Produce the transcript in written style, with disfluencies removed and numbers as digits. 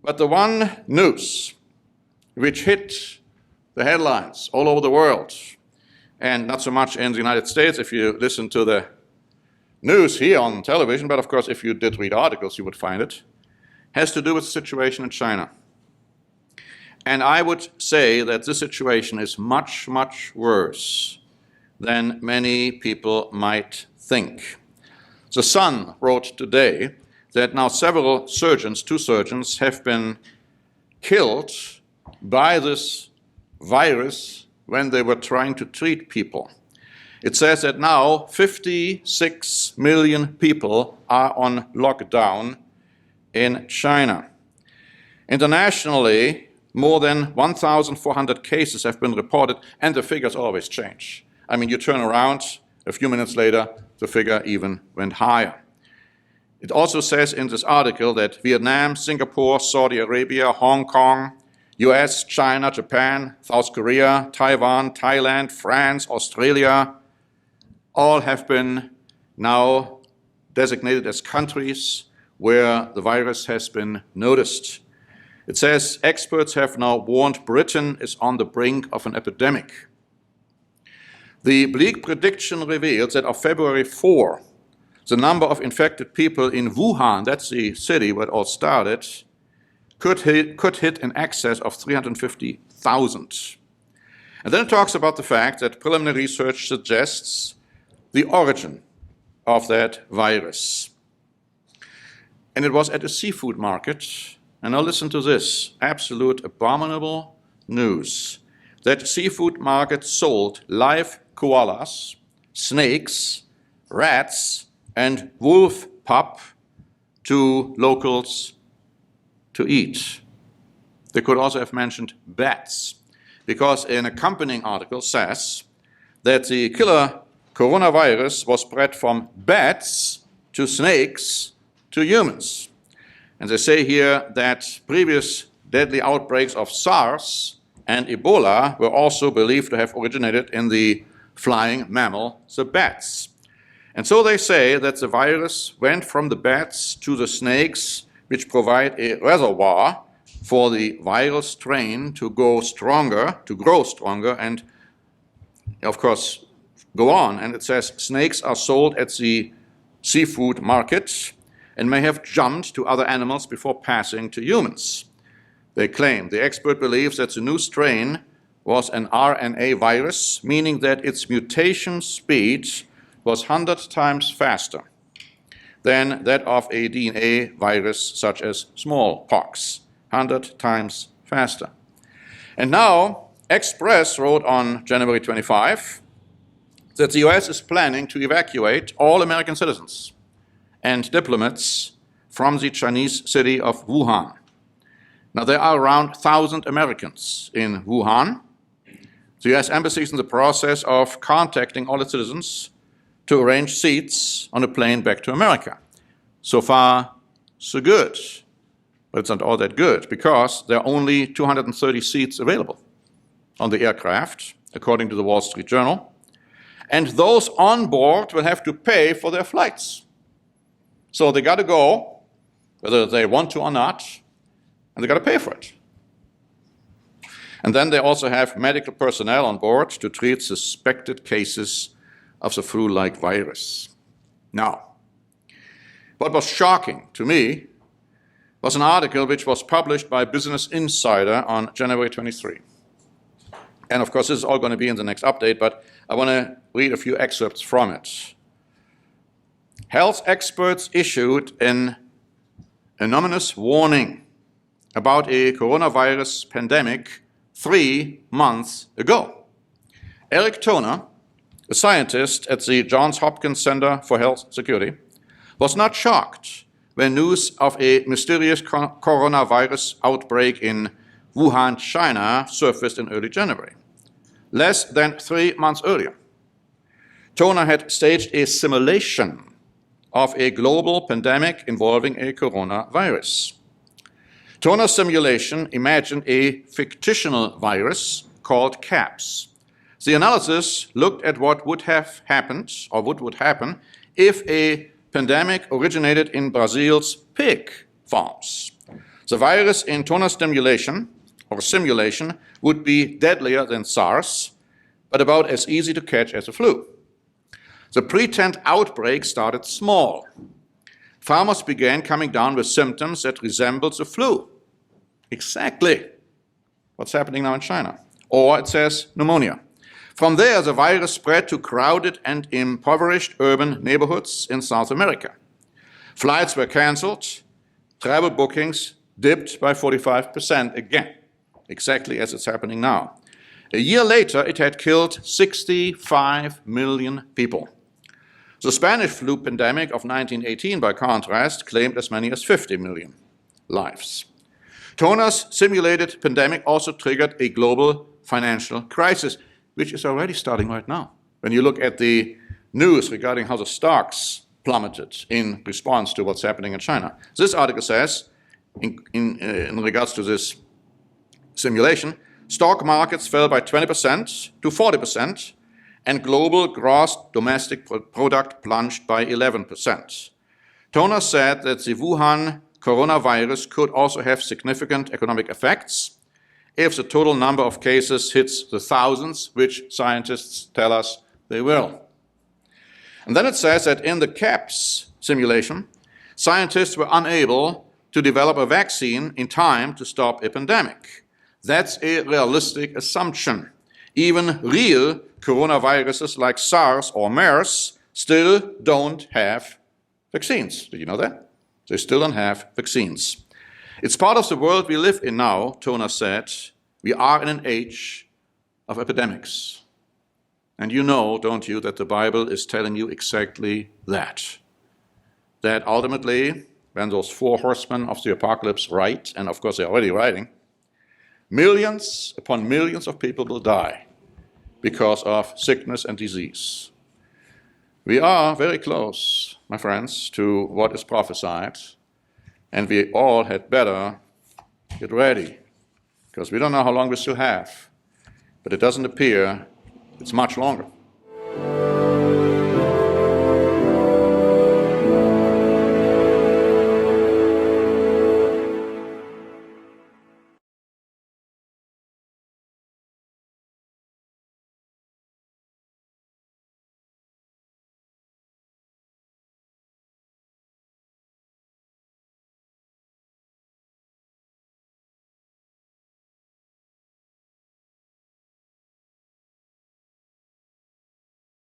But the one news which hit the headlines all over the world, and not so much in the United States if you listen to the news here on television, but of course if you did read articles you would find it, has to do with the situation in China. And I would say that this situation is much, much worse than many people might think. The Sun wrote today that now several surgeons, 2 surgeons, have been killed by this virus when they were trying to treat people. It says that now 56 million people are on lockdown in China. Internationally, more than 1,400 cases have been reported, and the figures always change. I mean, you turn around, a few minutes later, the figure even went higher. It also says in this article that Vietnam, Singapore, Saudi Arabia, Hong Kong, US, China, Japan, South Korea, Taiwan, Thailand, France, Australia, all have been now designated as countries where the virus has been noticed. It says experts have now warned Britain is on the brink of an epidemic. The bleak prediction reveals that of February 4, the number of infected people in Wuhan, that's the city where it all started, could hit in excess of 350,000. And then it talks about the fact that preliminary research suggests the origin of that virus. And it was at a seafood market. And now listen to this, absolute abominable news. That seafood market sold live koalas, snakes, rats, and wolf pup to locals to eat. They could also have mentioned bats, because an accompanying article says that the killer coronavirus was spread from bats to snakes to humans. And they say here that previous deadly outbreaks of SARS and Ebola were also believed to have originated in the flying mammal, the bats. And so they say that the virus went from the bats to the snakes, which provide a reservoir for the viral strain to grow stronger, and of course go on. And it says snakes are sold at the seafood market and may have jumped to other animals before passing to humans. They claim the expert believes that the new strain was an RNA virus, meaning that its mutation speed was 100 times faster than that of a DNA virus such as smallpox, 100 times faster. And now, Express wrote on January 25 that the US is planning to evacuate all American citizens and diplomats from the Chinese city of Wuhan. Now, there are around 1,000 Americans in Wuhan. The US embassy is in the process of contacting all its citizens to arrange seats on a plane back to America. So far, so good. But it's not all that good, because there are only 230 seats available on the aircraft, according to the Wall Street Journal. And those on board will have to pay for their flights. So they got to go, whether they want to or not, and they got to pay for it. And then they also have medical personnel on board to treat suspected cases of the flu-like virus. Now, what was shocking to me was an article which was published by Business Insider on January 23. And of course, this is all going to be in the next update, but I want to read a few excerpts from it. Health experts issued an anonymous warning about a coronavirus pandemic 3 months ago. Eric Toner, a scientist at the Johns Hopkins Center for Health Security, was not shocked when news of a mysterious coronavirus outbreak in Wuhan, China, surfaced in early January, less than 3 months earlier. Toner had staged a simulation of a global pandemic involving a coronavirus. Toner's simulation imagined a fictional virus called CAPS. The analysis looked at what would have happened, or what would happen, if a pandemic originated in Brazil's pig farms. The virus in toner stimulation or simulation would be deadlier than SARS, but about as easy to catch as the flu. The pretend outbreak started small. Farmers began coming down with symptoms that resembled the flu. Exactly what's happening now in China. Or it says pneumonia. From there, the virus spread to crowded and impoverished urban neighborhoods in South America. Flights were canceled, travel bookings dipped by 45% again, exactly as it's happening now. A year later, it had killed 65 million people. The Spanish flu pandemic of 1918, by contrast, claimed as many as 50 million lives. Toner's simulated pandemic also triggered a global financial crisis, which is already starting right now. When you look at the news regarding how the stocks plummeted in response to what's happening in China. This article says, in regards to this simulation, stock markets fell by 20% to 40%, and global gross domestic product plunged by 11%. Toner said that the Wuhan coronavirus could also have significant economic effects if the total number of cases hits the thousands, which scientists tell us they will. And then it says that in the CAPS simulation, scientists were unable to develop a vaccine in time to stop a pandemic. That's a realistic assumption. Even real coronaviruses like SARS or MERS still don't have vaccines. Did you know that? They still don't have vaccines. It's part of the world we live in now, Toner said. We are in an age of epidemics. And you know, don't you, that the Bible is telling you exactly that. That ultimately, when those 4 horsemen of the apocalypse write, and of course they're already writing, millions upon millions of people will die because of sickness and disease. We are very close, my friends, to what is prophesied, and we all had better get ready, because we don't know how long we still have, but it doesn't appear it's much longer.